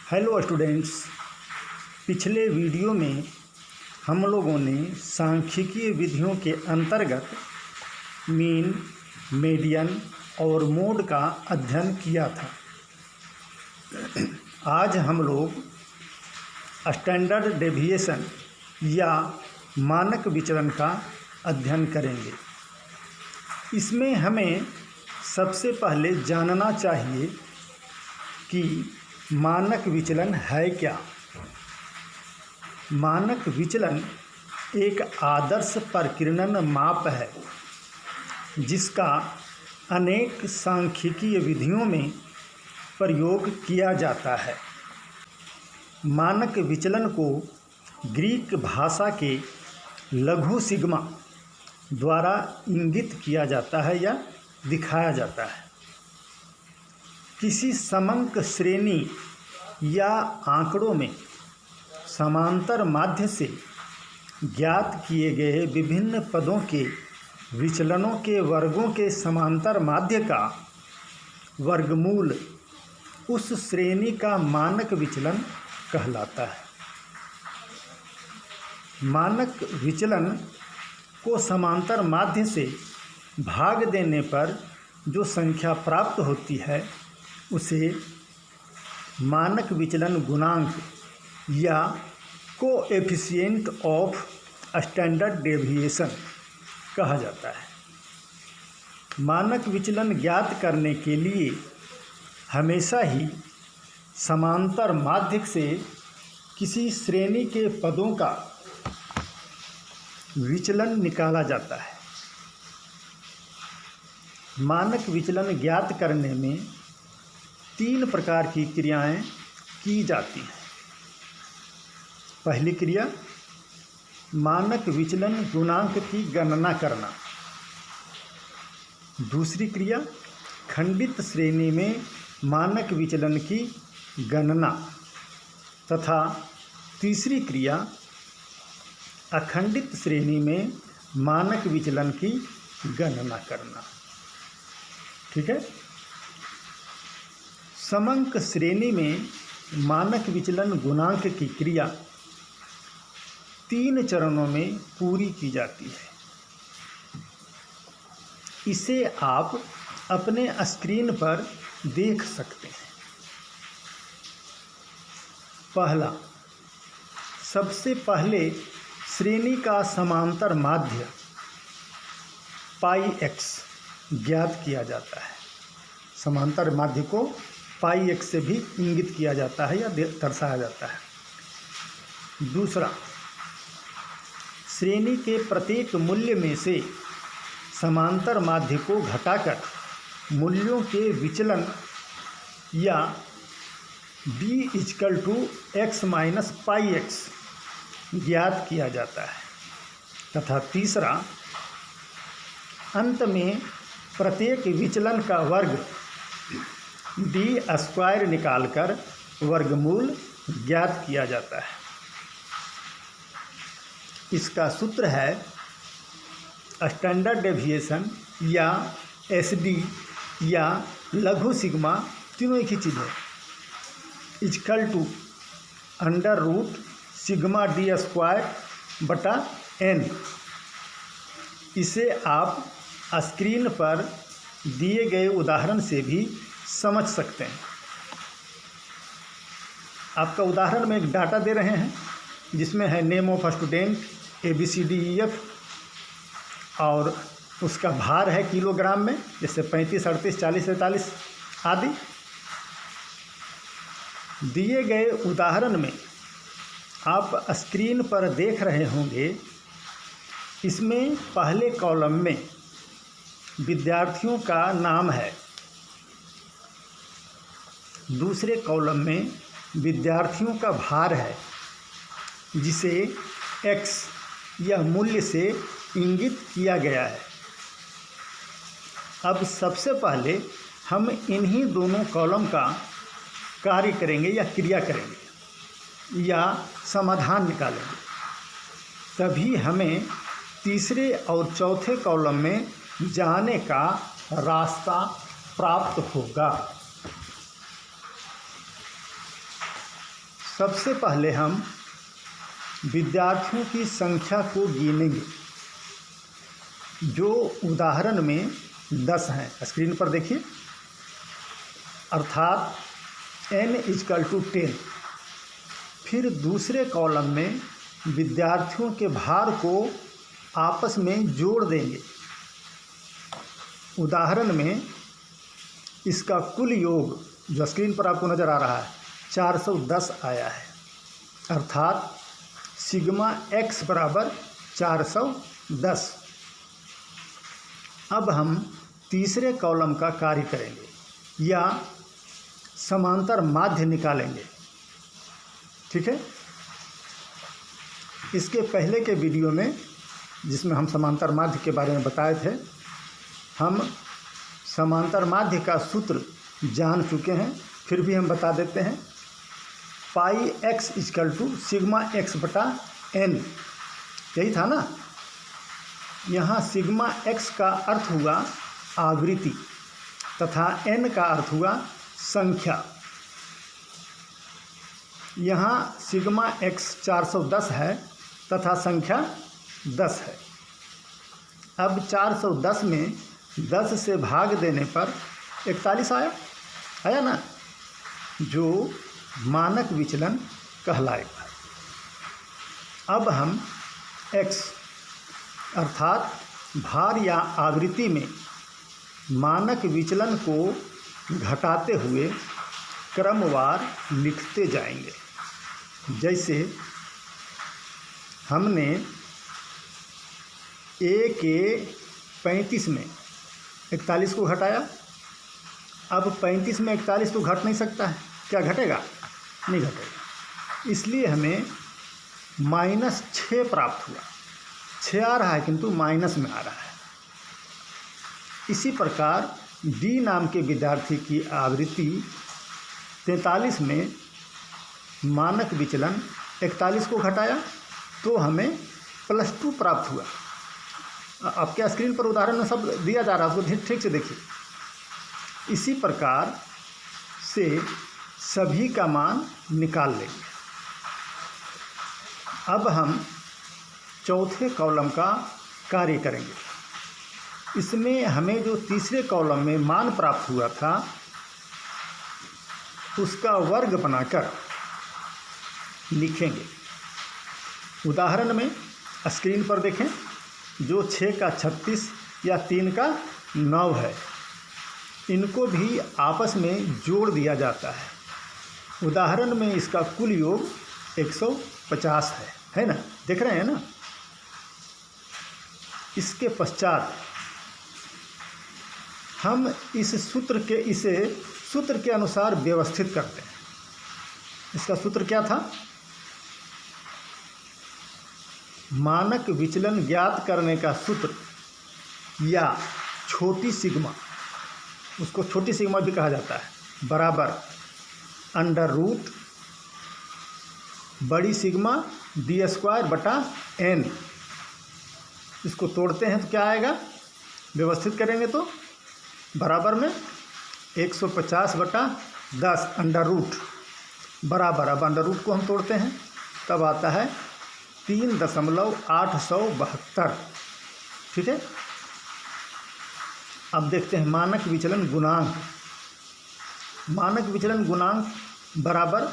Hello students, पिछले video में हम लोगों ने सांख्यिकीय विधियों के अंतर्गत मीन, मीडियन और मोड का अध्ययन किया था। आज हम लोग स्टैंडर्ड डेविएशन या मानक विचलन का अध्ययन करेंगे। इसमें हमें सबसे पहले जानना चाहिए कि मानक विचलन है क्या। मानक विचलन एक आदर्श प्रकीर्णन माप है जिसका अनेक सांख्यिकीय विधियों में प्रयोग किया जाता है। मानक विचलन को ग्रीक भाषा के लघु सिग्मा द्वारा इंगित किया जाता है या दिखाया जाता है। किसी समंक श्रेणी या आंकड़ों में समांतर माध्य से ज्ञात किए गए विभिन्न पदों के विचलनों के वर्गों के समांतर माध्य का वर्गमूल उस श्रेणी का मानक विचलन कहलाता है। मानक विचलन को समांतर माध्य से भाग देने पर जो संख्या प्राप्त होती है उसे मानक विचलन गुणांक या कोएफिशिएंट ऑफ स्टैंडर्ड डेविएशन कहा जाता है। मानक विचलन ज्ञात करने के लिए हमेशा ही समांतर माध्य से किसी श्रेणी के पदों का विचलन निकाला जाता है। मानक विचलन ज्ञात करने में 3 प्रकार की क्रियाएं की जाती हैं। पहली क्रिया मानक विचलन गुणांक की गणना करना। दूसरी क्रिया खंडित श्रेणी में मानक विचलन की गणना तथा तीसरी क्रिया अखंडित श्रेणी में मानक विचलन की गणना करना। ठीक है। समंक श्रेणी में मानक विचलन गुणांक की क्रिया 3 चरणों में पूरी की जाती है। इसे आप अपने स्क्रीन पर देख सकते हैं। पहला, सबसे पहले श्रेणी का समांतर माध्य पाई एक्स ज्ञात किया जाता है। समांतर माध्य को पाई एक्स से भी इंगित किया जाता है या दर्शाया जाता है। दूसरा, श्रेणी के प्रत्येक मूल्य में से समांतर माध्य को घटाकर मूल्यों के विचलन या b = x - पाई एक्स ज्ञात किया जाता है। तथा तीसरा, अंत में प्रत्येक विचलन का वर्ग d² निकालकर वर्गमूल ज्ञात किया जाता है। इसका सूत्र है स्टैंडर्ड डेविएशन या SD या लघु सिग्मा, तीनों एक ही चीज़ है, = √σd²/n। इसे आप स्क्रीन पर दिए गए उदाहरण से भी समझ सकते हैं। आपका उदाहरण में एक डाटा दे रहे हैं जिसमें है नेम ऑफ स्टूडेंट ABCDEF और उसका भार है किलोग्राम में, जैसे 35, 38, 40, 43 आदि। दिए गए उदाहरण में आप स्क्रीन पर देख रहे होंगे, इसमें पहले कॉलम में विद्यार्थियों का नाम है, दूसरे कॉलम में विद्यार्थियों का भार है जिसे x या मूल्य से इंगित किया गया है। अब सबसे पहले हम इन्हीं दोनों कॉलम का कार्य करेंगे या क्रिया करेंगे या समाधान निकालेंगे, तभी हमें तीसरे और चौथे कॉलम में जाने का रास्ता प्राप्त होगा। सबसे पहले हम विद्यार्थियों की संख्या को गिनेंगे, जो उदाहरण में 10 हैं। स्क्रीन पर देखिए, अर्थात n = 10। फिर दूसरे कॉलम में विद्यार्थियों के भार को आपस में जोड़ देंगे। उदाहरण में इसका कुल योग, जो स्क्रीन पर आपको नज़र आ रहा है, 410 आया है, अर्थात सिग्मा x बराबर 410। अब हम तीसरे कॉलम का कार्य करेंगे या समांतर माध्य निकालेंगे। ठीक है, इसके पहले के वीडियो में जिसमें हम समांतर माध्य के बारे में बताए थे, हम समांतर माध्य का सूत्र जान चुके हैं, फिर भी हम बता देते हैं। पाई x = सिग्मा x बटा n, यही था ना। यहाँ सिग्मा x का अर्थ हुआ आवृत्ति तथा n का अर्थ हुआ संख्या। यहाँ सिग्मा x 410 है तथा संख्या 10 है। अब 410 में 10 से भाग देने पर 41 आया ना, जो मानक विचलन कहलाएगा। अब हम x अर्थात भार या आवृत्ति में मानक विचलन को घटाते हुए क्रमवार लिखते जाएंगे। जैसे हमने a के 35 में 41 को घटाया। अब 35 में 41 तो घट नहीं सकता है, क्या घटेगा? नहीं घटेगा। इसलिए हमें -6 प्राप्त हुआ। 6 आ रहा है किंतु माइनस में आ रहा है। इसी प्रकार D नाम के विद्यार्थी की आवृत्ति 43 में मानक विचलन 41 को घटाया तो हमें +2 प्राप्त हुआ। आपके स्क्रीन पर उदाहरण में सब दिया जा रहा है, उसको ठीक से देखिए। इसी प्रकार से सभी का मान निकाल लेंगे। अब हम चौथे कॉलम का कार्य करेंगे। इसमें हमें जो तीसरे कॉलम में मान प्राप्त हुआ था उसका वर्ग बनाकर लिखेंगे। उदाहरण में स्क्रीन पर देखें, जो 6 का 36 या 3 का 9 है, इनको भी आपस में जोड़ दिया जाता है। उदाहरण में इसका कुल योग 150 है ना, देख रहे हैं ना। इसके पश्चात हम इसे सूत्र के अनुसार व्यवस्थित करते हैं। इसका सूत्र क्या था? मानक विचलन ज्ञात करने का सूत्र या छोटी सिग्मा, उसको छोटी सिग्मा भी कहा जाता है, बराबर √ बड़ी सिग्मा d² n। इसको तोड़ते हैं तो क्या आएगा? व्यवस्थित करेंगे तो बराबर में 150/10 √ बराबर। अब √ को हम तोड़ते हैं तब आता है 3.872। ठीक है। अब देखते हैं मानक विचलन गुणांक। मानक विचलन गुणांक बराबर,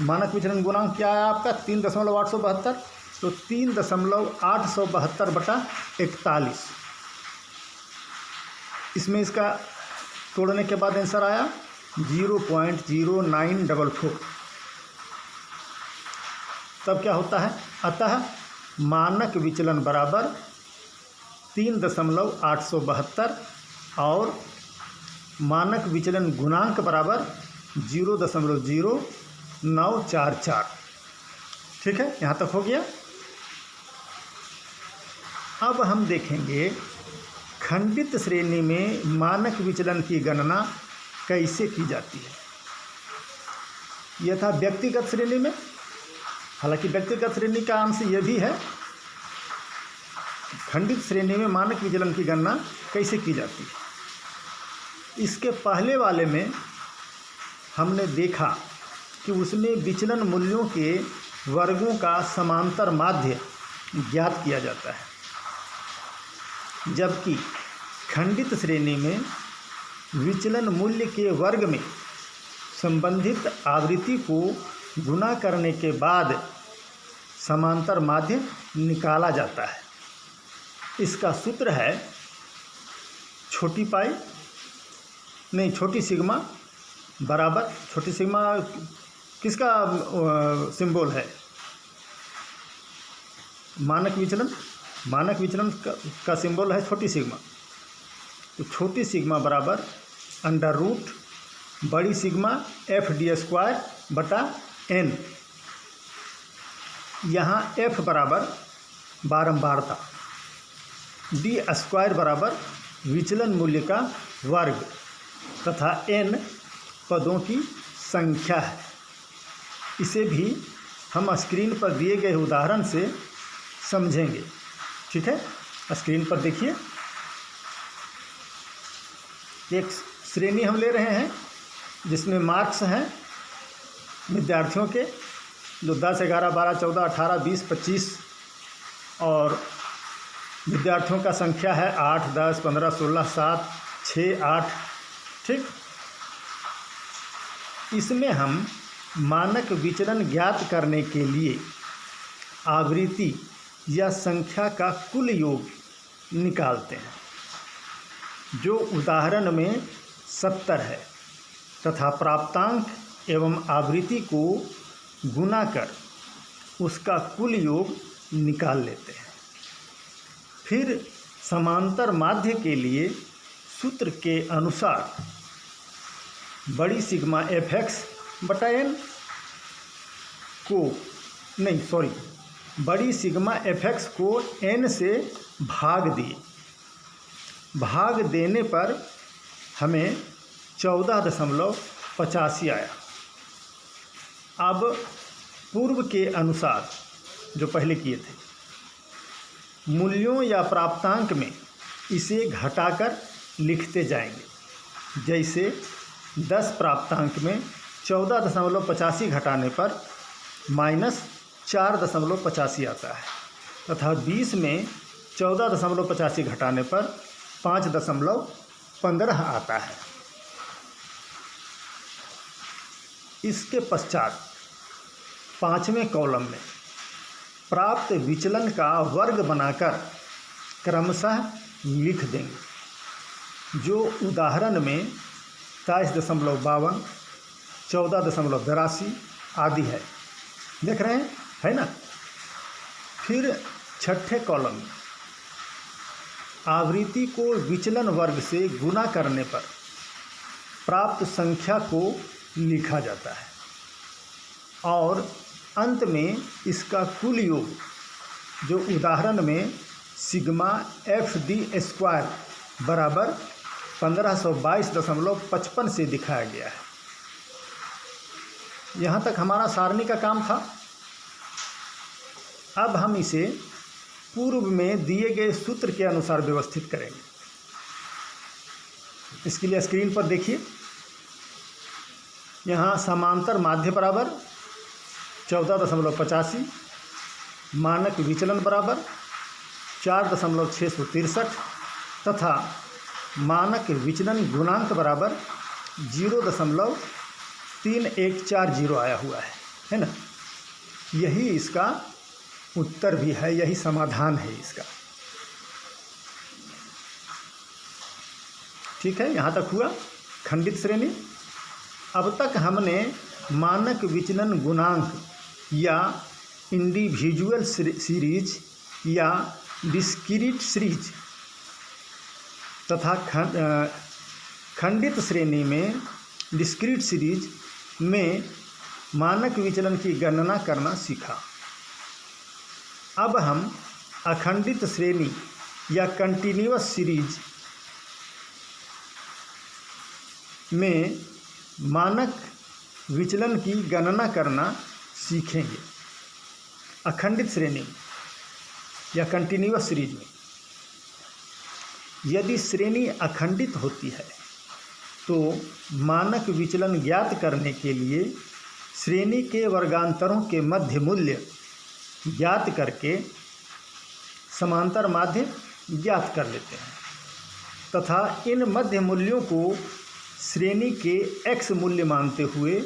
मानक विचलन गुणांक क्या है आपका? 3.872। तो 3.872/41। इसमें इसका तोड़ने के बाद आंसर आया 0.0944। तब क्या होता है? अतः मानक विचलन बराबर 3.872 और मानक विचलन गुणांक बराबर 0.0944। ठीक है, यहाँ तक हो गया। अब हम देखेंगे खंडित श्रेणी में मानक विचलन की गणना कैसे की जाती है। यह था व्यक्तिगत श्रेणी में। हालांकि व्यक्तिगत श्रेणी का अंश यह भी है, खंडित श्रेणी में मानक विचलन की गणना कैसे की जाती है। इसके पहले वाले में हमने देखा कि उसमें विचलन मूल्यों के वर्गों का समांतर माध्य ज्ञात किया जाता है, जबकि खंडित श्रेणी में विचलन मूल्य के वर्ग में संबंधित आवृत्ति को गुणा करने के बाद समांतर माध्य निकाला जाता है। इसका सूत्र है छोटी सिग्मा बराबर, छोटी सिग्मा किसका सिंबल है? मानक विचलन का सिंबल है छोटी सिग्मा। तो छोटी सिग्मा बराबर अंडर रूट बड़ी सिग्मा FD² बटा n। यहाँ F बराबर बारंबारता, D² बराबर विचलन मूल्य का वर्ग तथा n पदों की संख्या है। इसे भी हम स्क्रीन पर दिए गए उदाहरण से समझेंगे। ठीक है, स्क्रीन पर देखिए, एक श्रेणी हम ले रहे हैं जिसमें मार्क्स हैं विद्यार्थियों के, जो 10, 11, 12, 14, 18, 20, 25 और विद्यार्थियों का संख्या है 8, 10, 15, 16, 7, 6, 8। ठीक, इसमें हम मानक विचलन ज्ञात करने के लिए आवृत्ति या संख्या का कुल योग निकालते हैं, जो उदाहरण में 70 है, तथा प्राप्तांक एवं आवृत्ति को गुना कर उसका कुल योग निकाल लेते हैं। फिर समांतर माध्य के लिए सूत्र के अनुसार बड़ी सिग्मा fx बटा n को बड़ी सिग्मा fx को n से भाग देने पर हमें 14.85 आया। अब पूर्व के अनुसार जो पहले किए थे, मूल्यों या प्राप्तांक में इसे घटाकर लिखते जाएंगे। जैसे 10 प्राप्तांक में 14.85 घटाने पर -4.85 आता है, तथा 20 में 14.85 घटाने पर 5.15 आता है। इसके पश्चात 5वें कॉलम में प्राप्त विचलन का वर्ग बनाकर क्रमशः लिख देंगे, जो उदाहरण में 23.52, 14.82 आदि है। देख रहे हैं, है ना। फिर 6ठे कॉलम में आवृत्ति को विचलन वर्ग से गुना करने पर प्राप्त संख्या को लिखा जाता है और अंत में इसका कुल योग, जो उदाहरण में सिग्मा FD² बराबर 1522.55 से दिखाया गया है। यहाँ तक हमारा सारणी का काम था। अब हम इसे पूर्व में दिए गए सूत्र के अनुसार व्यवस्थित करेंगे। इसके लिए स्क्रीन पर देखिए, यहाँ समांतर माध्य बराबर 14.85, मानक विचलन बराबर 4.663 तथा मानक विचलन गुणांक बराबर 0.3140 आया हुआ है ना। यही इसका उत्तर भी है, यही समाधान है इसका। ठीक है, यहाँ तक हुआ खंडित श्रेणी। अब तक हमने मानक विचलन गुणांक या इंडिविजुअल सीरीज या डिस्क्रीट सीरीज तथा खंडित श्रेणी में डिस्क्रीट सीरीज में मानक विचलन की गणना करना सीखा। अब हम अखंडित श्रेणी या कंटिन्यूअस सीरीज में मानक विचलन की गणना करना सीखेंगे। अखंडित श्रेणी या कंटिन्यूअस सीरीज में यदि श्रेणी अखंडित होती है तो मानक विचलन ज्ञात करने के लिए श्रेणी के वर्गांतरों के मध्य मूल्य ज्ञात करके समांतर माध्य ज्ञात कर लेते हैं तथा इन मध्य मूल्यों को श्रेणी के x मूल्य मानते हुए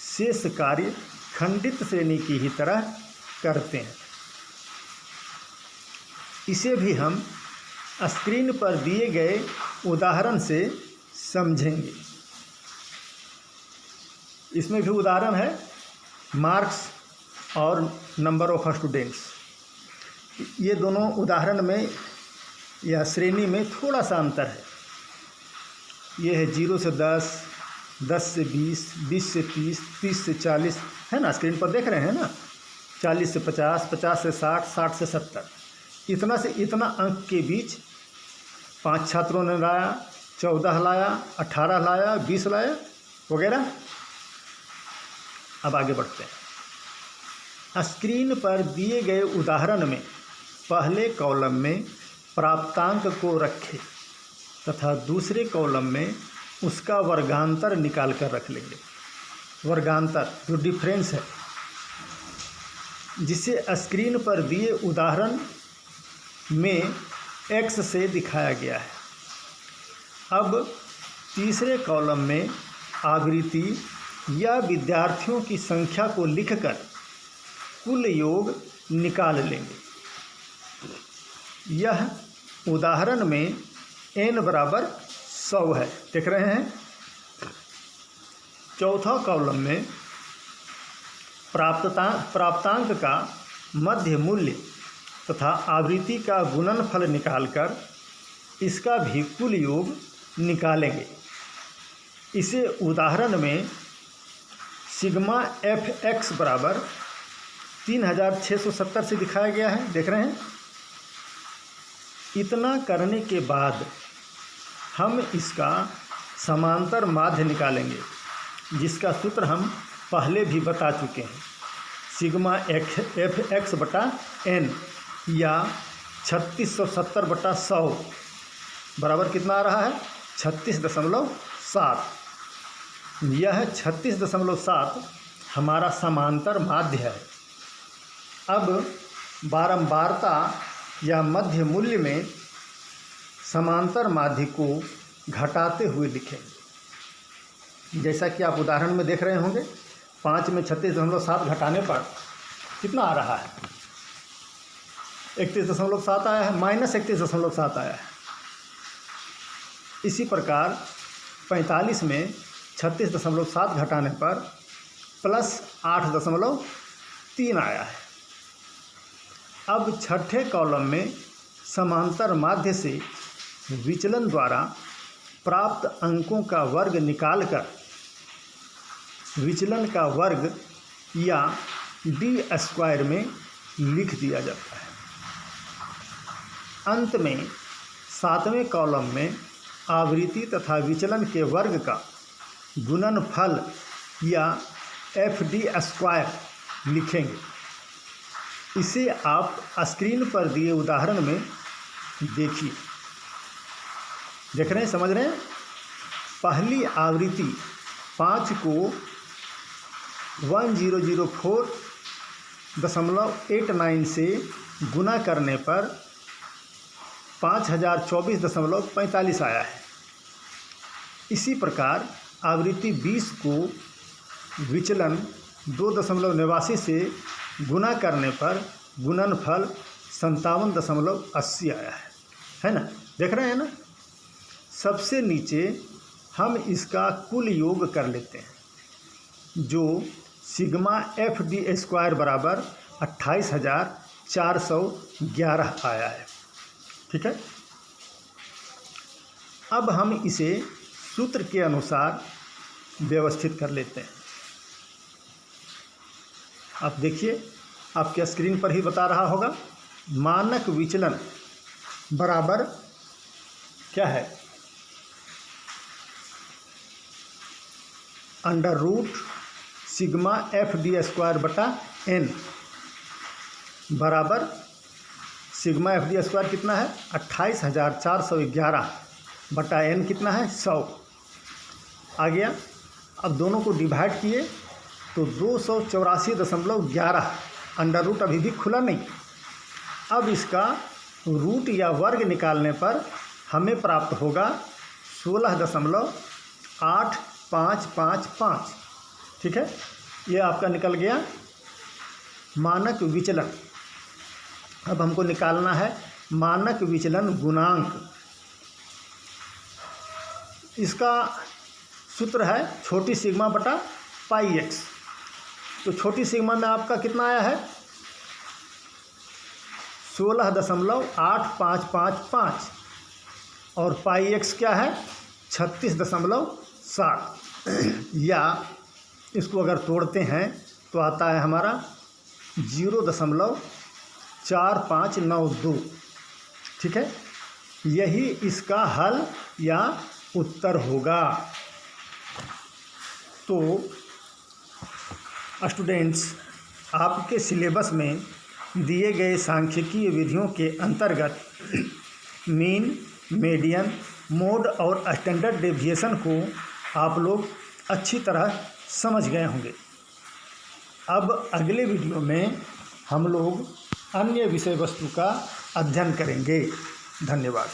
शेष कार्य खंडित श्रेणी की ही तरह करते हैं। इसे भी हम स्क्रीन पर दिए गए उदाहरण से समझेंगे। इसमें भी उदाहरण है मार्क्स और नंबर ऑफ स्टूडेंट्स। ये दोनों उदाहरण में या श्रेणी में थोड़ा सा अंतर है। ये है 0 से 10, 10 से 20, 20 से 30, 30 से 40, है ना, स्क्रीन पर देख रहे हैं ना, 40 से 50, 50 से 60, 60 से 70, इतना से इतना अंक के बीच 5 छात्रों ने लाया, 14 लाया, 18 लाया, 20 लाया वगैरह। अब आगे बढ़ते हैं। स्क्रीन पर दिए गए उदाहरण में पहले कॉलम में प्राप्तांक को रखें तथा दूसरे कॉलम में उसका वर्गांतर निकाल कर रख लेंगे। वर्गांतर जो डिफरेंस है, जिसे स्क्रीन पर दिए उदाहरण में x से दिखाया गया है। अब तीसरे कॉलम में आवृत्ति या विद्यार्थियों की संख्या को लिखकर कुल योग निकाल लेंगे। यह उदाहरण में n बराबर 100 है, देख रहे हैं। चौथा कॉलम में प्राप्तांक का मध्य मूल्य तथा आवृत्ति का गुणनफल निकालकर इसका भी कुल योग निकालेंगे। इसे उदाहरण में सिग्मा fx बराबर 3670 से दिखाया गया है, देख रहे हैं। इतना करने के बाद हम इसका समांतर माध्य निकालेंगे, जिसका सूत्र हम पहले भी बता चुके हैं। सिग्मा fx बटा n या 3670/100 बराबर कितना आ रहा है? 36.7। यह 36.7 हमारा समांतर माध्य है। अब बारंबारता या मध्य मूल्य में समांतर माध्य को घटाते हुए लिखेंगे। जैसा कि आप उदाहरण में देख रहे होंगे, 5 में 36.7 घटाने पर कितना आ रहा है? 31.7 आया है, -31.7 आया है। इसी प्रकार 45 में 36.7 घटाने पर +8.3 आया है। अब छठे कॉलम में समांतर माध्य से विचलन द्वारा प्राप्त अंकों का वर्ग निकालकर विचलन का वर्ग या d² में लिख दिया जाता है। अंत में सातवें कॉलम में आवृत्ति तथा विचलन के वर्ग का गुणनफल या fd² लिखेंगे। इसे आप स्क्रीन पर दिए उदाहरण में देखिए। देख रहे हैं, समझ रहे हैं। पहली आवृत्ति 5 को 1004.89 से गुना करने पर 5024.45 आया है। इसी प्रकार आवृत्ति 20 को विचलन 2.89 से गुना करने पर गुणनफल 57.80 आया है ना, देख रहे हैं ना। सबसे नीचे हम इसका कुल योग कर लेते हैं, जो सिग्मा fd² बराबर 28,411 आया है। ठीक है। अब हम इसे सूत्र के अनुसार व्यवस्थित कर लेते हैं। आप देखिए, आपके स्क्रीन पर ही बता रहा होगा। मानक विचलन बराबर क्या है? √ सिग्मा fd² n बराबर सिग्मा fd² कितना है? 28,411 n कितना है? 100 आ गया। अब दोनों को डिवाइड किए तो 284.11 अंडर रूट अभी भी खुला नहीं। अब इसका रूट या वर्ग निकालने पर हमें प्राप्त होगा 16.8555। ठीक है, ये आपका निकल गया मानक विचलन। अब हमको निकालना है मानक विचलन गुणांक। इसका सूत्र है छोटी सिग्मा बटा पाई एक्स। तो छोटी सिग्मा में आपका कितना आया है 16.8555 और पाई एक्स क्या है 36.7 या इसको अगर तोड़ते हैं तो आता है हमारा 0.4592। ठीक है, यही इसका हल या उत्तर होगा। तो स्टूडेंट्स, आपके सिलेबस में दिए गए सांख्यिकीय विधियों के अंतर्गत मीन, मीडियन, मोड और स्टैंडर्ड डेविएशन को आप लोग अच्छी तरह समझ गए होंगे। अब अगले वीडियो में हम लोग अन्य विषय वस्तु का अध्ययन करेंगे। धन्यवाद।